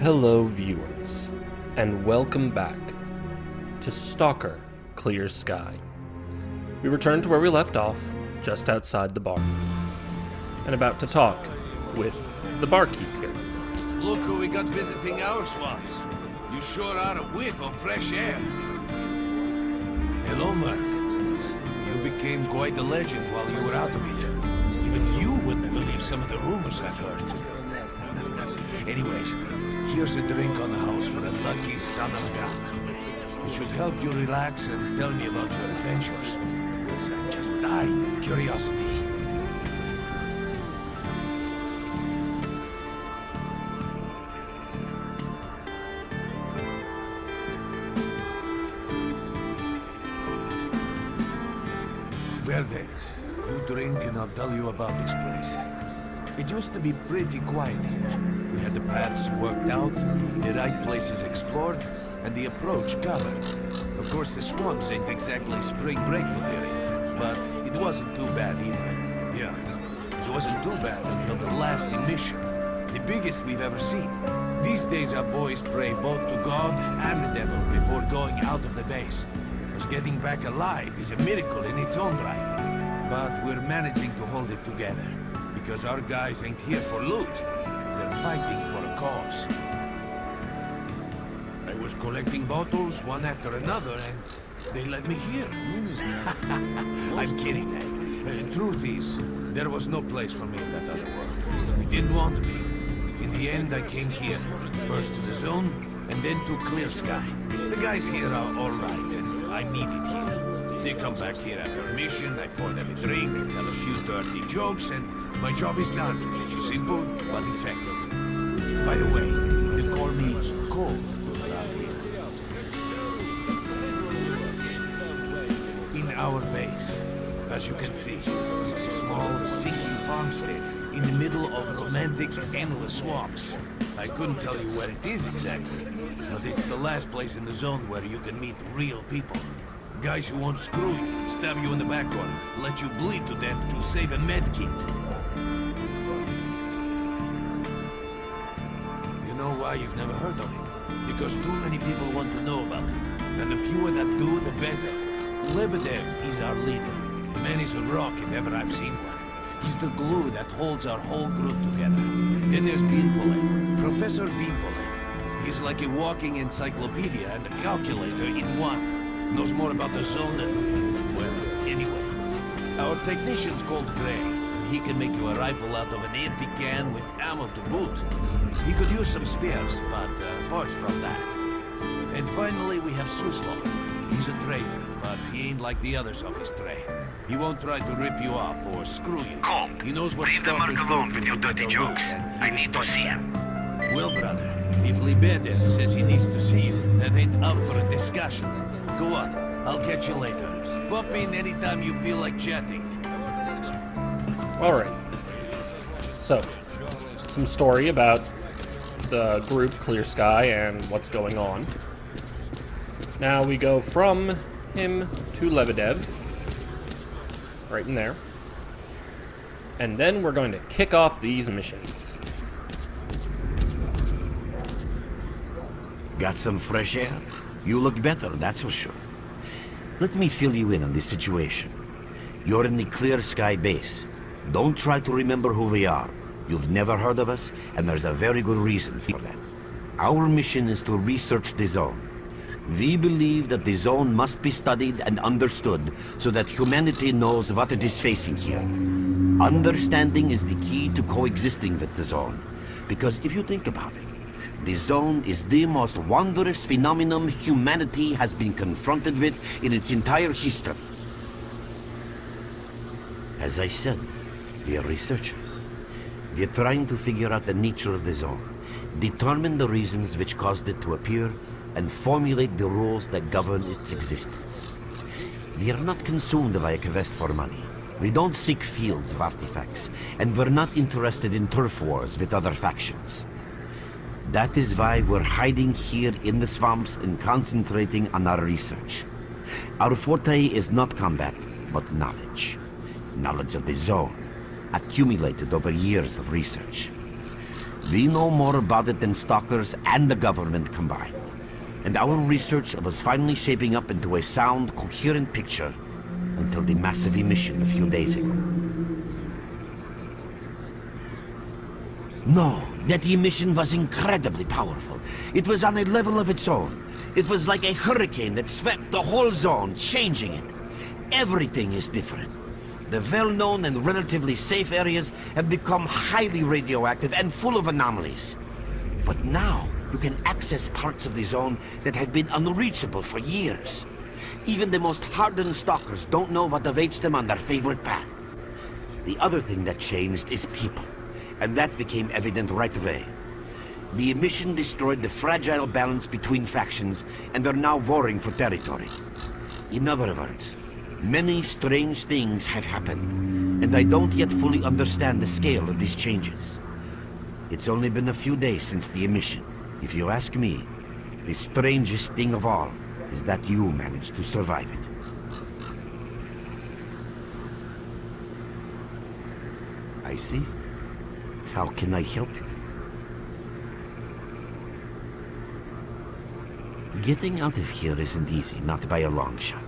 Hello viewers, and welcome back to S.T.A.L.K.E.R. Clear Sky. We return to where we left off, just outside the bar, and about to talk with the barkeep here. Look who we got visiting our swamps. You sure are a whiff of fresh air. Hello, Max. You became quite a legend while you were out of it. Even you wouldn't believe some of the rumors I've heard. Anyways, here's a drink on the house for a lucky son of a gun. It should help you relax and tell me about your adventures, because I'm just dying of curiosity. Well then, you drink and I'll tell you about this place. It used to be pretty quiet here. We had the paths worked out, the right places explored, and the approach covered. Of course, the swamps ain't exactly spring break material, but it wasn't too bad either. Yeah, it wasn't too bad until the last emission. The biggest we've ever seen. These days our boys pray both to God and the devil before going out of the base. Because getting back alive is a miracle in its own right. But we're managing to hold it together. Because our guys ain't here for loot. They're fighting for a cause. I was collecting bottles one after another and they let me here. I'm kidding. Truth is, there was no place for me in that other world. It didn't want me. In the end, I came here. First to the zone, and then to Clear Sky. The guys here are alright, and I'm needed here. They come back here after a mission, I pour them a drink, tell a few dirty jokes, and my job is done. Simple, but effective. By the way, they call me Cold around here. In our base, as you can see, it's a small, sinking farmstead in the middle of romantic, endless swamps. I couldn't tell you where it is exactly, but it's the last place in the zone where you can meet real people. Guys who won't screw you, stab you in the back or let you bleed to death to save a med kit. You know why you've never heard of it? Because too many people want to know about it. And the fewer that do, the better. Lebedev is our leader. The man is a rock if ever I've seen one. He's the glue that holds our whole group together. Then there's Beanpolev, Professor Beanpolev. He's like a walking encyclopedia and a calculator in one. Knows more about the zone than, well, anyway. Our technician's called Gray. He can make you a rifle out of an empty can with ammo to boot. He could use some spares, but apart from that. And finally, we have Suslov. He's a trader, but he ain't like the others of his trade. He won't try to rip you off or screw you. Cole, He knows what leave the stuff mark is alone good with for your you dirty to jokes. and I he need to respects see that. him. Well, brother, if Lebedev says he needs to see you, that ain't up for a discussion. Go on, I'll catch you later. Pop in anytime you feel like chatting. Alright, so, some story about the group Clear Sky and what's going on. Now we go from him to Lebedev, right in there. And then we're going to kick off these missions. Got some fresh air? You look better, that's for sure. Let me fill you in on this situation. You're in the Clear Sky base. Don't try to remember who we are. You've never heard of us, and there's a very good reason for that. Our mission is to research the zone. We believe that the zone must be studied and understood so that humanity knows what it is facing here. Understanding is the key to coexisting with the zone. Because if you think about it, the zone is the most wondrous phenomenon humanity has been confronted with in its entire history. As I said, we are researchers. We are trying to figure out the nature of the zone, determine the reasons which caused it to appear, and formulate the rules that govern its existence. We are not consumed by a quest for money. We don't seek fields of artifacts, and we're not interested in turf wars with other factions. That is why we're hiding here in the swamps and concentrating on our research. Our forte is not combat, but knowledge. Knowledge of the zone, accumulated over years of research. We know more about it than stalkers and the government combined. And our research was finally shaping up into a sound, coherent picture until the massive emission a few days ago. No, that emission was incredibly powerful. It was on a level of its own. It was like a hurricane that swept the whole zone, changing it. Everything is different. The well-known and relatively safe areas have become highly radioactive and full of anomalies. But now, you can access parts of the zone that have been unreachable for years. Even the most hardened stalkers don't know what awaits them on their favorite path. The other thing that changed is people, and that became evident right away. The emission destroyed the fragile balance between factions, and they're now warring for territory. In other words, many strange things have happened, and I don't yet fully understand the scale of these changes. It's only been a few days since the emission. If you ask me, the strangest thing of all is that you managed to survive it. I see. How can I help you? Getting out of here isn't easy, not by a long shot.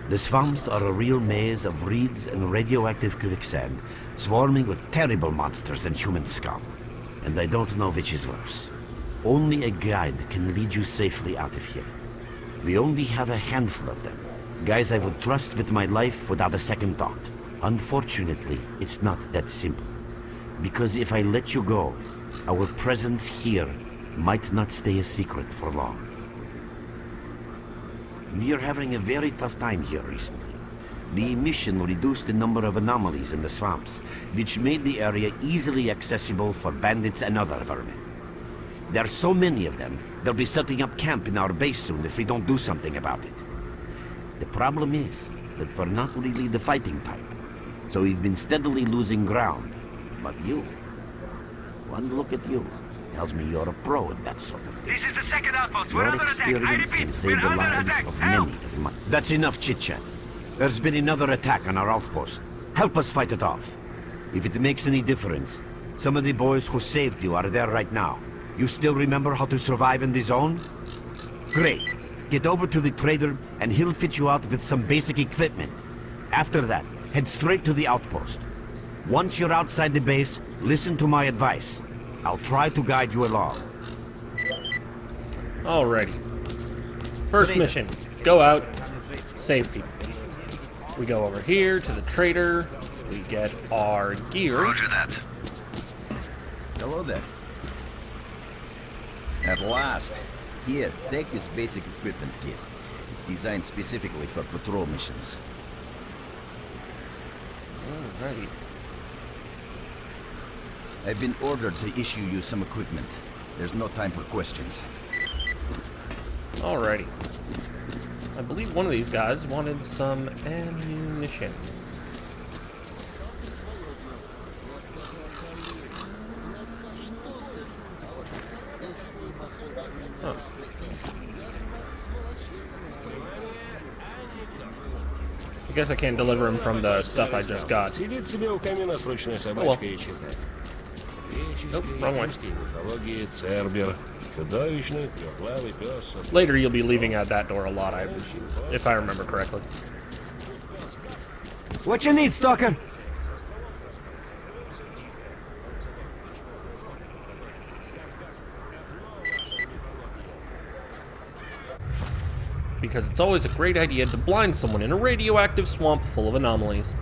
The swamps are a real maze of reeds and radioactive quicksand, swarming with terrible monsters and human scum. And I don't know which is worse. Only a guide can lead you safely out of here. We only have a handful of them. Guys I would trust with my life without a second thought. Unfortunately, it's not that simple. Because if I let you go, our presence here might not stay a secret for long. We are having a very tough time here recently. The emission reduced the number of anomalies in the swamps, which made the area easily accessible for bandits and other vermin. There are so many of them, they'll be setting up camp in our base soon if we don't do something about it. The problem is that we're not really the fighting type, so we've been steadily losing ground. But you, one look at you, tells me you're a pro at that sort of thing. This is the second outpost. Your experience can save the lives of many of mine. That's enough chit-chat. There's been another attack on our outpost. Help us fight it off. If it makes any difference, some of the boys who saved you are there right now. You still remember how to survive in the zone? Great. Get over to the trader and he'll fit you out with some basic equipment. After that, head straight to the outpost. Once you're outside the base, listen to my advice. I'll try to guide you along. Alrighty. First mission. Go out, save people. We go over here to the trader. We get our gear. Roger that. Hello there. At last. Here, take this basic equipment kit. It's designed specifically for patrol missions. Alrighty. I've been ordered to issue you some equipment. There's no time for questions. Alrighty. I believe one of these guys wanted some ammunition. Huh. I guess I can't deliver him from the stuff I just got. Сидит себе у камина срочная собачка и читает. Nope, wrong one. Мифологии, Цербер, чудовищный, трехглавый пес. Later you'll be leaving out that door a lot, if I remember correctly. What you need, Stalker? Because it's always a great idea to blind someone in a radioactive swamp full of anomalies.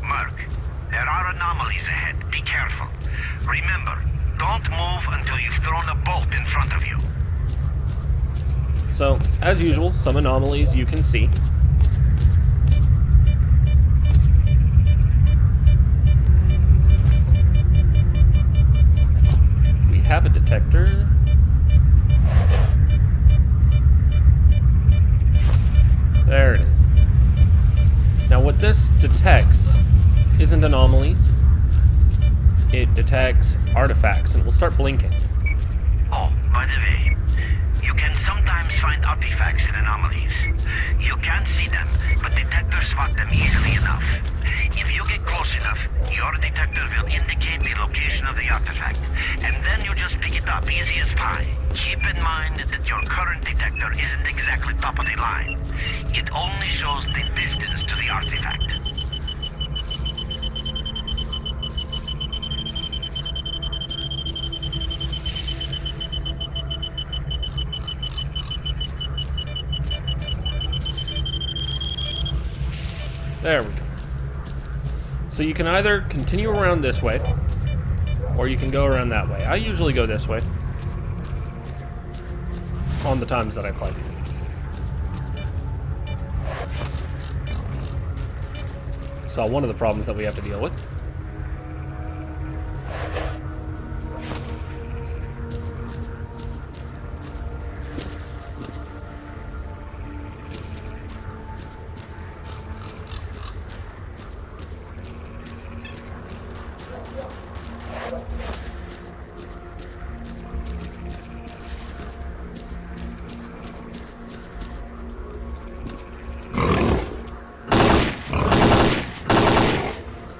Mark, there are anomalies ahead. Be careful. Remember, don't move until you've thrown a bolt in front of you. So, as usual, some anomalies you can see. We have a detector. There it is. Now what this detects isn't anomalies. It detects artifacts and it will start blinking. Oh, by the way, You can sometimes find artifacts and anomalies. You can't see them, but detectors spot them easily enough. If you get close enough, your detector will indicate the location of the artifact, and then you just pick it up easy as pie. Keep in mind that your current detector isn't exactly top of the line. It only shows the distance to the artifact. There we go. So you can either continue around this way, or you can go around that way. I usually go this way on the times that I play. So one of the problems that we have to deal with.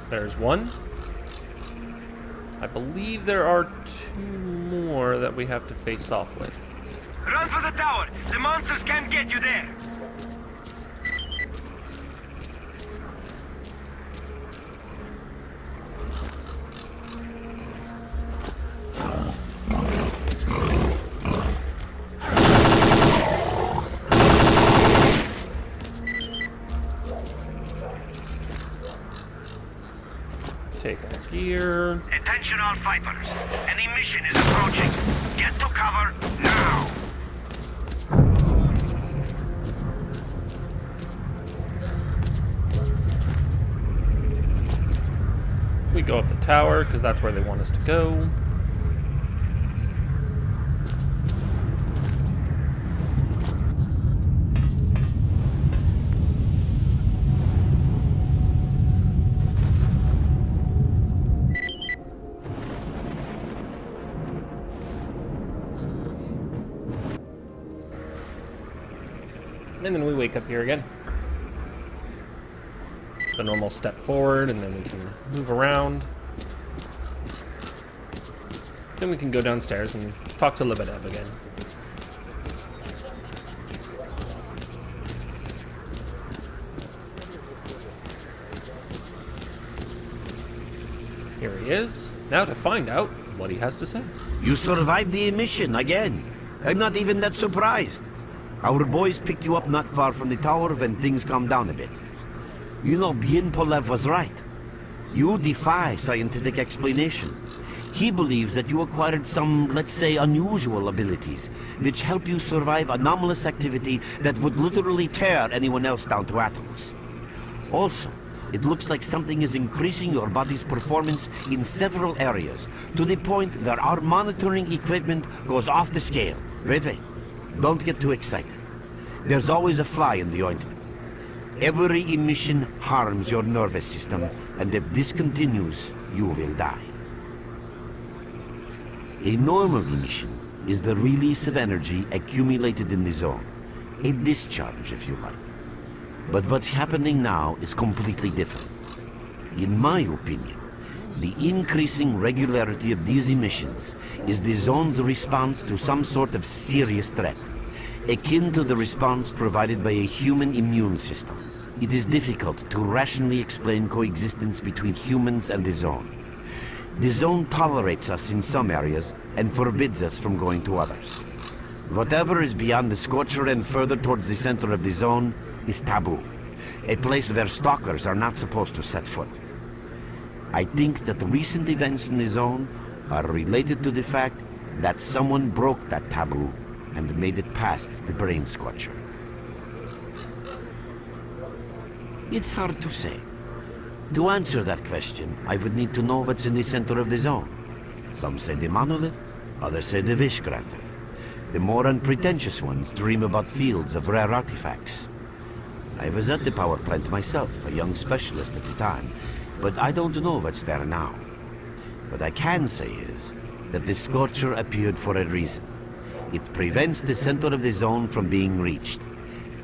There's one. I believe there are two more that we have to face off with. Run for the tower! The monsters can't get you there! Take our gear. Attention all fighters. An emission is approaching. Get to cover now! We go up the tower, because that's where they want us to go. And then we wake up here again. The normal step forward, and then we can move around. Then we can go downstairs and talk to Lebedev again. Here he is. Now to find out what he has to say. You survived the emission again. I'm not even that surprised. Our boys picked you up not far from the tower when things calmed down a bit. You know, Bien Polev was right. You defy scientific explanation. He believes that you acquired some, let's say, unusual abilities, which help you survive anomalous activity that would literally tear anyone else down to atoms. Also, it looks like something is increasing your body's performance in several areas, to the point where our monitoring equipment goes off the scale. Wait. Don't get too excited. There's always a fly in the ointment. Every emission harms your nervous system, and if this continues, you will die. A normal emission is the release of energy accumulated in the zone. A discharge, if you like. But what's happening now is completely different. In my opinion, the increasing regularity of these emissions is the zone's response to some sort of serious threat, akin to the response provided by a human immune system. It is difficult to rationally explain coexistence between humans and the zone. The zone tolerates us in some areas and forbids us from going to others. Whatever is beyond the S.T.A.L.K.E.R and further towards the center of the zone is taboo, a place where stalkers are not supposed to set foot. I think that the recent events in the zone are related to the fact that someone broke that taboo and made it past the brain scorcher. It's hard to say. To answer that question, I would need to know what's in the center of the zone. Some say the monolith, others say the wish granter. The more unpretentious ones dream about fields of rare artifacts. I was at the power plant myself, a young specialist at the time, but I don't know what's there now. What I can say is that the Scorcher appeared for a reason. It prevents the center of the zone from being reached.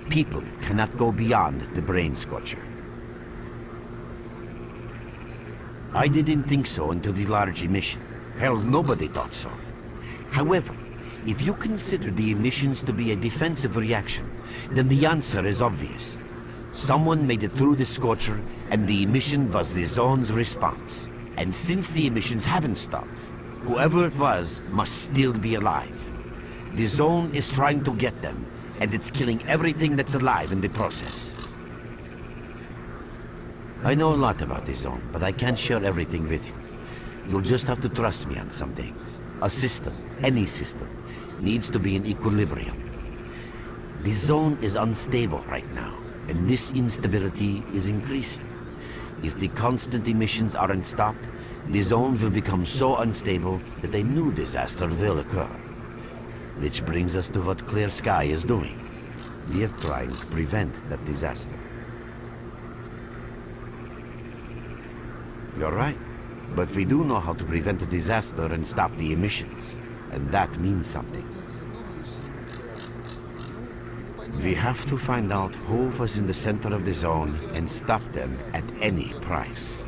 People cannot go beyond the brain scorcher. I didn't think so until the large emission. Hell, nobody thought so. However, if you consider the emissions to be a defensive reaction, then the answer is obvious. Someone made it through the scorcher, and the emission was the zone's response. And since the emissions haven't stopped, whoever it was must still be alive. The zone is trying to get them, and it's killing everything that's alive in the process. I know a lot about the zone, but I can't share everything with you. You'll just have to trust me on some things. A system, any system, needs to be in equilibrium. The zone is unstable right now, and this instability is increasing. If the constant emissions aren't stopped, the zone will become so unstable that a new disaster will occur. Which brings us to what S.T.A.L.K.E.R is doing. We are trying to prevent that disaster. You're right. But we do know how to prevent a disaster and stop the emissions. And that means something. We have to find out who was in the center of the zone and stop them at any price.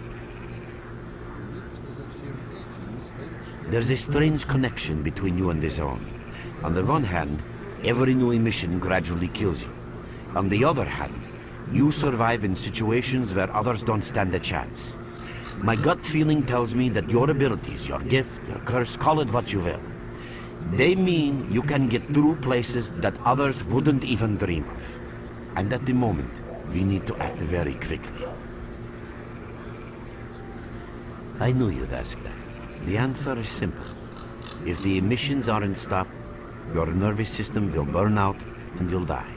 There's a strange connection between you and the zone. On the one hand, every new emission gradually kills you. On the other hand, you survive in situations where others don't stand a chance. My gut feeling tells me that your abilities, your gift, your curse, call it what you will, they mean you can get through places that others wouldn't even dream of. And at the moment, we need to act very quickly. I knew you'd ask that. The answer is simple. If the emissions aren't stopped, your nervous system will burn out and you'll die.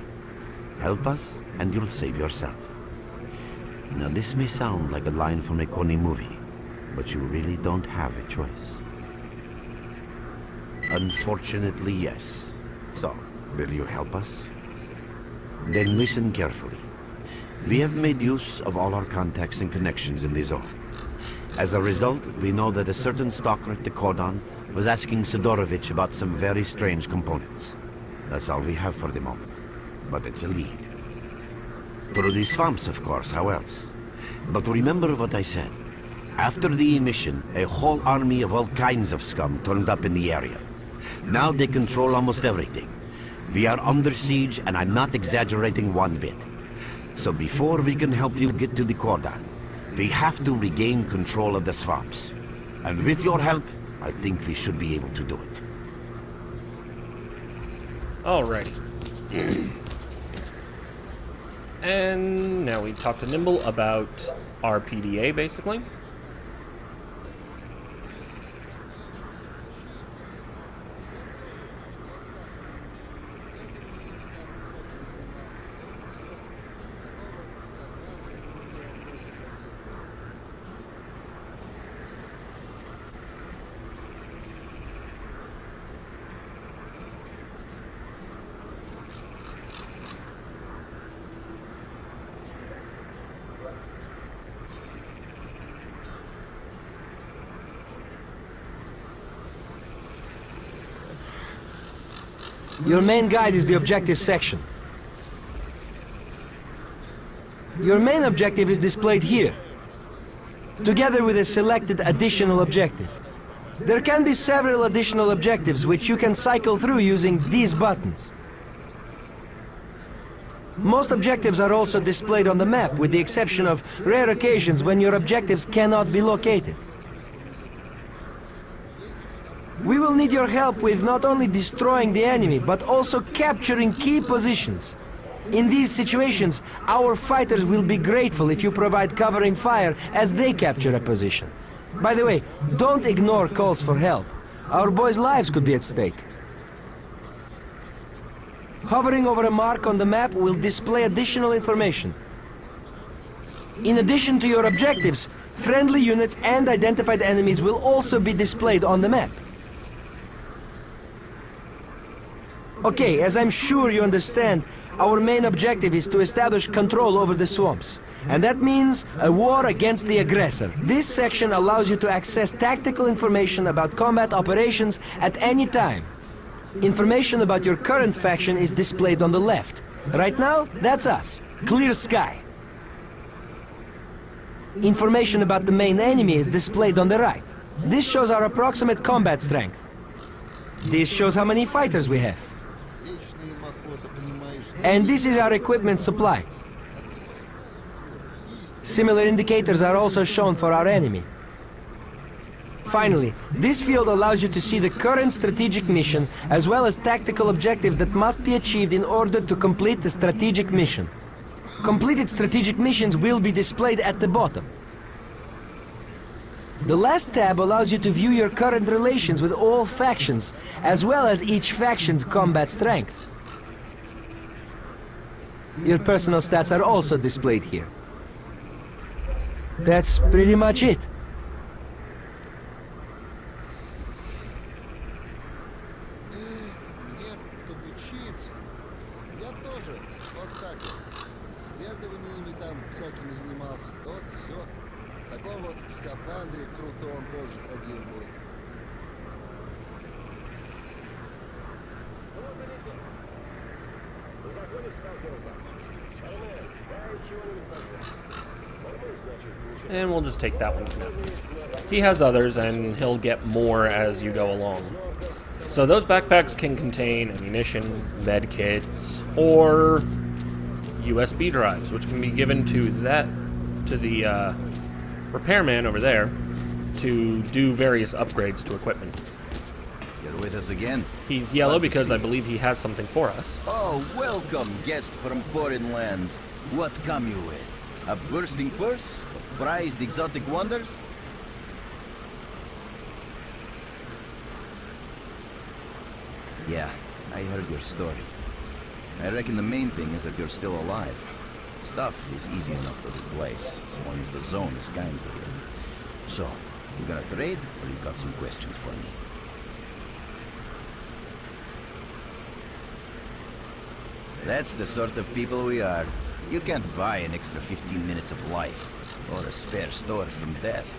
Help us and you'll save yourself. Now this may sound like a line from a corny movie, but you really don't have a choice. Unfortunately, yes. So, will you help us? Then listen carefully. We have made use of all our contacts and connections in the zone. As a result, we know that a certain stalker at the cordon was asking Sidorovich about some very strange components. That's all we have for the moment. But it's a lead. Through the swamps, of course, how else? But remember what I said. After the emission, a whole army of all kinds of scum turned up in the area. Now they control almost everything. We are under siege, and I'm not exaggerating one bit. So before we can help you get to the cordon, we have to regain control of the swamps. And with your help, I think we should be able to do it. Alrighty. And now we talk to Nimble about our PDA, basically. Your main guide is the objective section. Your main objective is displayed here, together with a selected additional objective. There can be several additional objectives which you can cycle through using these buttons. Most objectives are also displayed on the map, with the exception of rare occasions when your objectives cannot be located. We will need your help with not only destroying the enemy, but also capturing key positions. In these situations, our fighters will be grateful if you provide covering fire as they capture a position. By the way, don't ignore calls for help. Our boys' lives could be at stake. Hovering over a mark on the map will display additional information. In addition to your objectives, friendly units and identified enemies will also be displayed on the map. Okay, as I'm sure you understand, our main objective is to establish control over the swamps. And that means a war against the aggressor. This section allows you to access tactical information about combat operations at any time. Information about your current faction is displayed on the left. Right now, that's us. Clear Sky. Information about the main enemy is displayed on the right. This shows our approximate combat strength. This shows how many fighters we have. And this is our equipment supply. Similar indicators are also shown for our enemy. Finally, this field allows you to see the current strategic mission as well as tactical objectives that must be achieved in order to complete the strategic mission. Completed strategic missions will be displayed at the bottom. The last tab allows you to view your current relations with all factions, as well as each faction's combat strength. Your personal stats are also displayed here. That's pretty much it. Мне подучиться. Я б тоже вот так вот. Исследованиями там всякими занимался. Вот и все. В таком вот скафандре крутом тоже ходил бы. And we'll just take that one for now. He has others, and he'll get more as you go along. So those backpacks can contain ammunition, med kits, or USB drives, which can be given to the repairman over there to do various upgrades to equipment. You're with us again? He's yellow Glad to because see I you. believe he has something for us. Oh, welcome, guest from foreign lands. What come you with? A bursting purse? Prized exotic wonders? Yeah, I heard your story. I reckon the main thing is that you're still alive. Stuff is easy enough to replace, as long as the zone is kind to you. So, you gonna trade, or you got some questions for me? That's the sort of people we are. You can't buy an extra 15 minutes of life, or a spare store from death.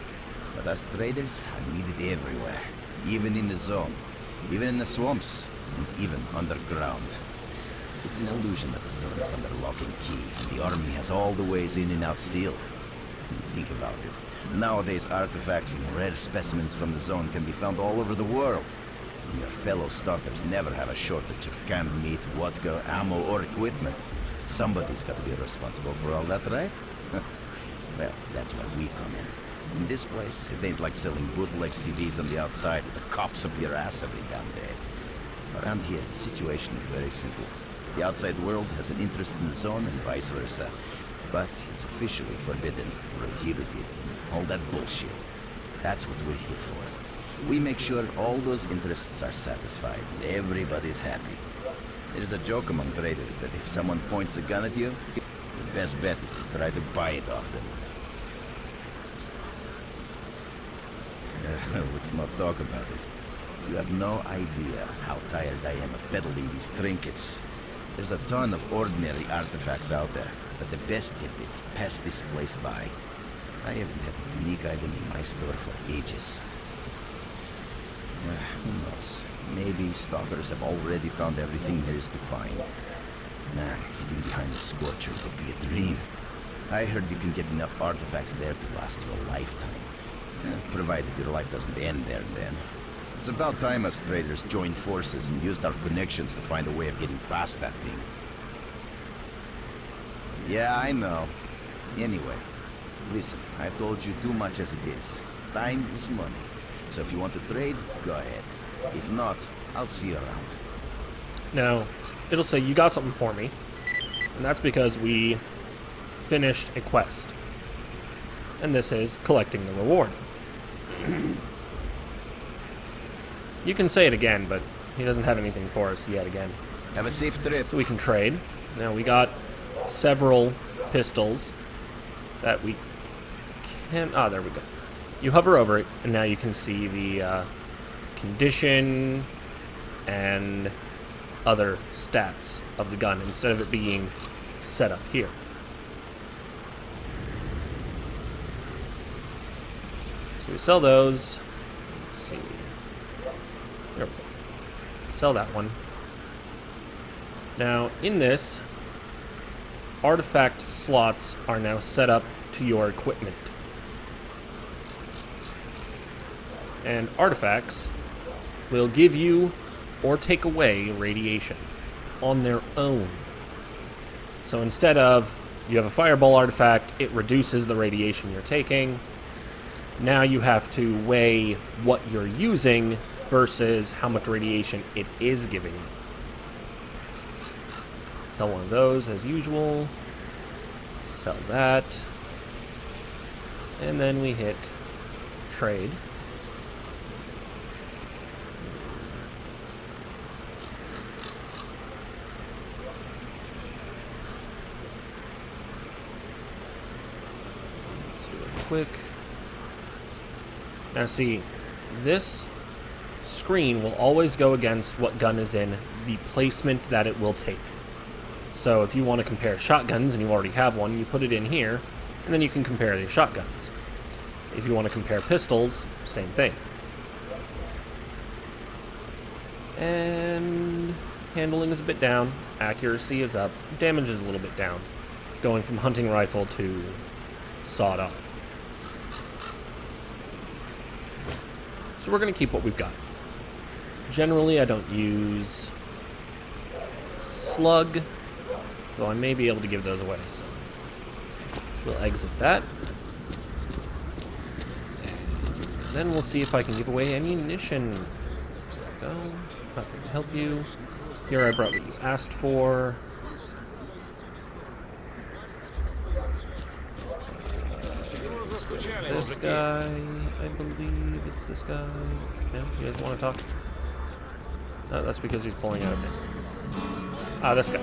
But us traders are needed everywhere, even in the zone, even in the swamps, and even underground. It's an illusion that the zone is under lock and key, and the army has all the ways in and out sealed. Think about it. Nowadays, artifacts and rare specimens from the zone can be found all over the world. And your fellow stalkers never have a shortage of canned meat, vodka, ammo, or equipment. Somebody's got to be responsible for all that, right? Well, that's where we come in. In this place, it ain't like selling bootleg CDs on the outside with the cops up your ass every damn day. Around here, the situation is very simple. The outside world has an interest in the zone and vice versa. But it's officially forbidden, prohibited, and all that bullshit. That's what we're here for. We make sure all those interests are satisfied and everybody's happy. There's a joke among traders that if someone points a gun at you, the best bet is to try to buy it off them. Let's not talk about it. You have no idea how tired I am of peddling these trinkets. There's a ton of ordinary artifacts out there, but the best tidbits pass this place by. I haven't had a unique item in my store for ages. Who knows? Maybe stalkers have already found everything there is to find. Man, hiding behind a scorcher would be a dream. I heard you can get enough artifacts there to last you a lifetime. Provided your life doesn't end there and then. It's about time us traders joined forces and used our connections to find a way of getting past that thing. Yeah, I know. Anyway, listen, I've told you too much as it is. Time is money. So if you want to trade, go ahead. If not, I'll see you around. Now, it'll say you got something for me, and that's because we finished a quest. And this is collecting the reward. You can say it again, but he doesn't have anything for us yet again. Have a safe trip. So we can trade. Now we got several pistols that we can... Ah, there we go. You hover over it, and now you can see the condition and other stats of the gun instead of it being set up here. So we sell those. Let's see. There we go. sell that one. Now, in this, artifact slots are now set up to your equipment. And artifacts will give you or take away radiation on their own. So instead of you have a fireball artifact, it reduces the radiation you're taking. Now you have to weigh what you're using versus how much radiation it is giving you. Sell one of those as usual. Sell that. And then we hit trade. Let's do it quick. Now see, this screen will always go against what gun is in the placement that it will take. So if you want to compare shotguns and you already have one, you put it in here, and then you can compare the shotguns. If you want to compare pistols, same thing. And handling is a bit down, accuracy is up, damage is a little bit down, going from hunting rifle to sawed off. So we're going to keep what we've got. Generally, I don't use slug, though I may be able to give those away, so we'll exit that. And then we'll see if I can give away ammunition. Go. Not going to help you. Here I brought what you asked for. This guy, I believe it's this guy. Yeah, you guys want to talk? No, that's because he's pulling out a thing. Ah, this guy.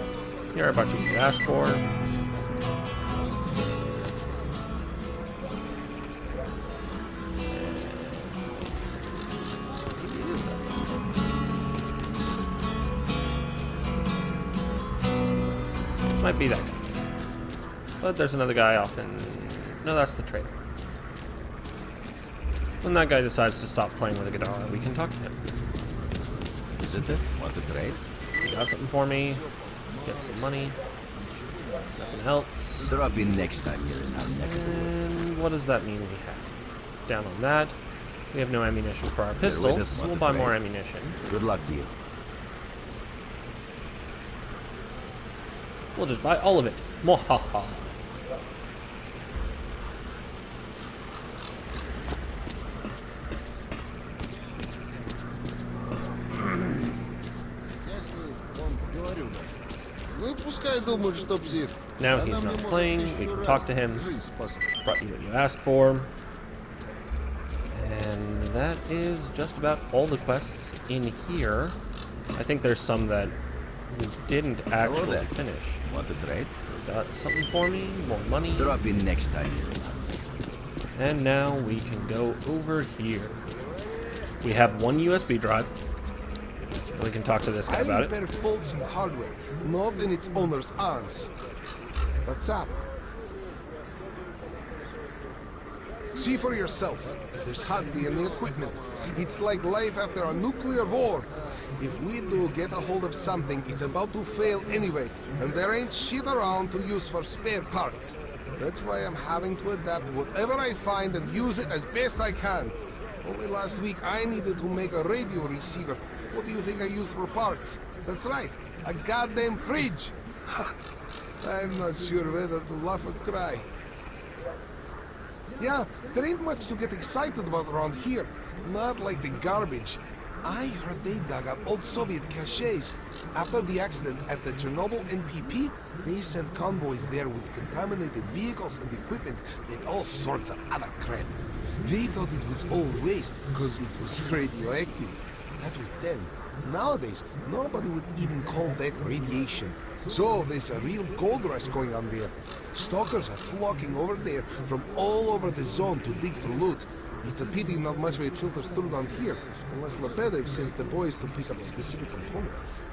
Here I brought you what you asked for. Might be that guy. But there's another guy off in... No, that's the trader. When that guy decides to stop playing with the guitar, we can talk to him. Visitor, want to trade? You got something for me? Get some money. Nothing else. Drop in next time you're in our neck of the woods. And what does that mean we have? Down on that. We have no ammunition for our with pistol, us, so want we'll to buy trade? more ammunition. Good luck to you. We'll just buy all of it. Mwahaha. Ну, пускай думают, что псих. Now he's not playing. We can talk to him. Brought you what you asked for. And that is just about all the quests in here. I think there's some that we didn't actually there. finish. Want to trade? Got something for me? More money? Drop in next time you're in our neck of the woods. And now we can go over here. We have one USB drive. We can talk to this guy I about it. repair faults in hardware, not in its owner's arms. What's up? See for yourself. There's hardly any equipment. It's like life after a nuclear war. If we do get a hold of something, it's about to fail anyway, and there ain't shit around to use for spare parts. That's why I'm having to adapt whatever I find and use it as best I can. Only last week I needed to make a radio receiver. What do you think I use for parts? That's right, a goddamn fridge. I'm not sure whether to laugh or cry. Yeah, there ain't much to get excited about around here. Not like the garbage. I heard they dug up old Soviet caches. After the accident at the Chernobyl NPP, they sent convoys there with contaminated vehicles and equipment and all sorts of other crap. They thought it was all waste because it was radioactive. That was then. Nowadays, nobody would even call that radiation. So there's a real gold rush going on there. Stalkers are flocking over there from all over the zone to dig for loot. It's a pity not much of it filters through down here, unless Lebedev sent the boys to pick up specific components.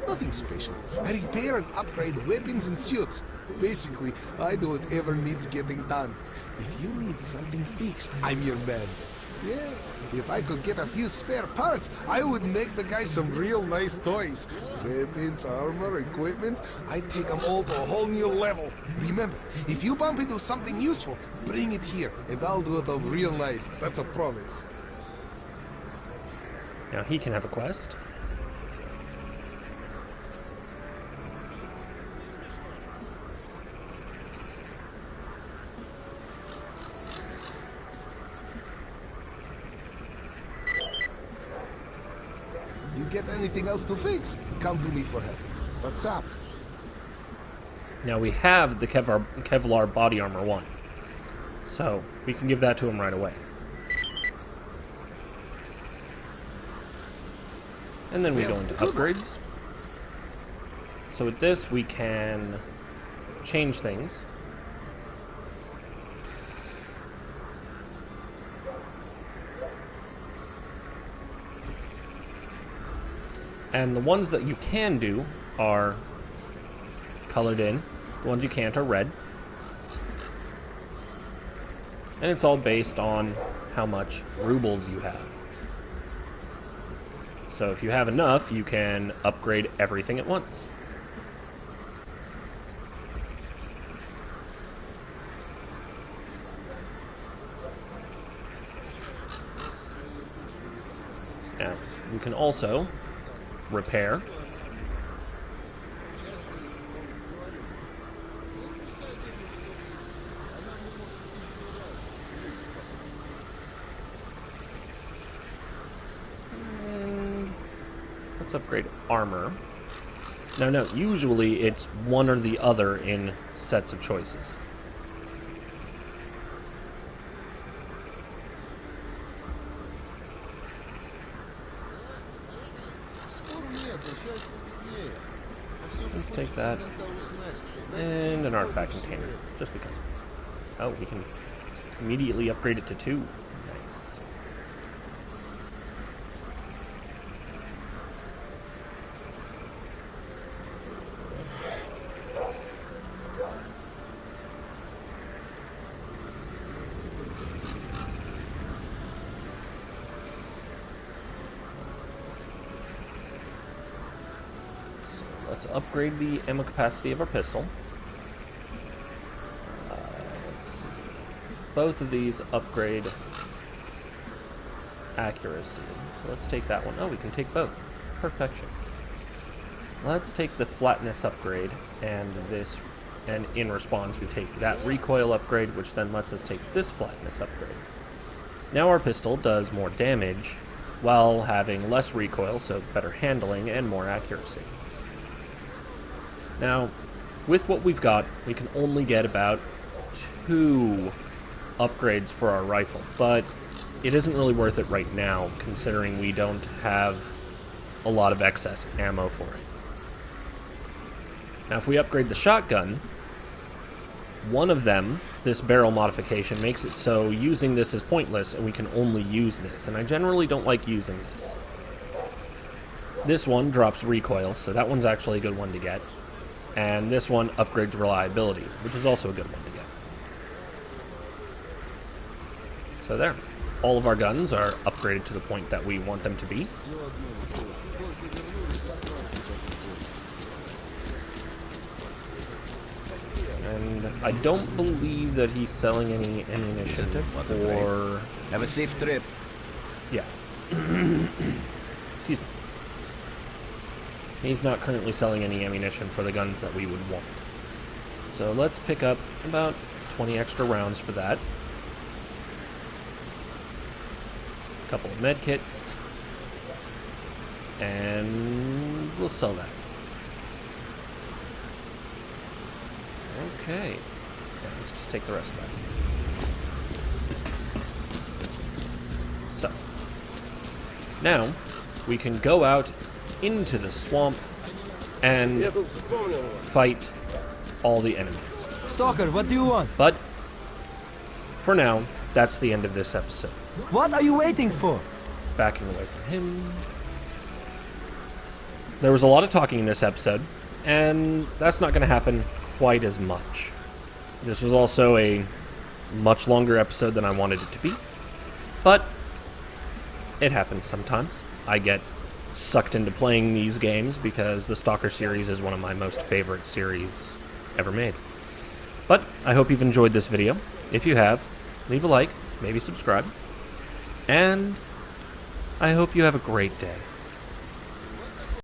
Nothing special. I repair and upgrade weapons and suits. Basically, I do whatever needs getting done. If you need something fixed, I'm your man. Yeah, if I could get a few spare parts, I would make the guy some real nice toys. Weapons, armor, equipment, I'd take them all to a whole new level. Remember, if you bump into something useful, bring it here, and I'll do it up real nice. That's a promise. Now he can have a quest. You get anything else to fix, come to me for help. What's up? Now we have the Kevlar body armor 1. So we can give that to him right away. And then we go into upgrades. So with this we can change things. And the ones that you can do are colored in. The ones you can't are red. And it's all based on how much rubles you have. So if you have enough, you can upgrade everything at once. Now, you can also repair. And let's upgrade armor. Now, no, usually it's one or the other in sets of choices. Let's take that. And an artifact container, just because. Oh, we can immediately upgrade it to 2. Nice. Let's upgrade the ammo capacity of our pistol. Let's see. Both of these upgrade accuracy. So let's take that one. Oh, we can take both. Perfection. Let's take the flatness upgrade and this, and in response we take that recoil upgrade, which then lets us take this flatness upgrade. Now our pistol does more damage while having less recoil, so better handling and more accuracy. Now, with what we've got, we can only get about 2 upgrades for our rifle, but it isn't really worth it right now, considering we don't have a lot of excess ammo for it. Now, if we upgrade the shotgun, one of them, this barrel modification, makes it so using this is pointless, and we can only use this, and I generally don't like using this. This one drops recoil, so that one's actually a good one to get. And this one upgrades reliability, which is also a good one to get. So there. All of our guns are upgraded to the point that we want them to be. And I don't believe that he's selling any ammunition for... Have a safe trip. Yeah. Excuse me. He's not currently selling any ammunition for the guns that we would want. So let's pick up about 20 extra rounds for that. A couple of med kits. And we'll sell that. Okay. Yeah, let's just take the rest of that. So. Now, we can go out into the swamp and fight all the enemies. Stalker, what do you want? But for now, that's the end of this episode. What are you waiting for? Backing away from him. There was a lot of talking in this episode, and that's not going to happen quite as much. This was also a much longer episode than I wanted it to be, but It happens sometimes. I get sucked into playing these games because the S.T.A.L.K.E.R series is one of my most favorite series ever made. But I hope you've enjoyed this video. If you have, leave a like, maybe subscribe. And I hope you have a great day.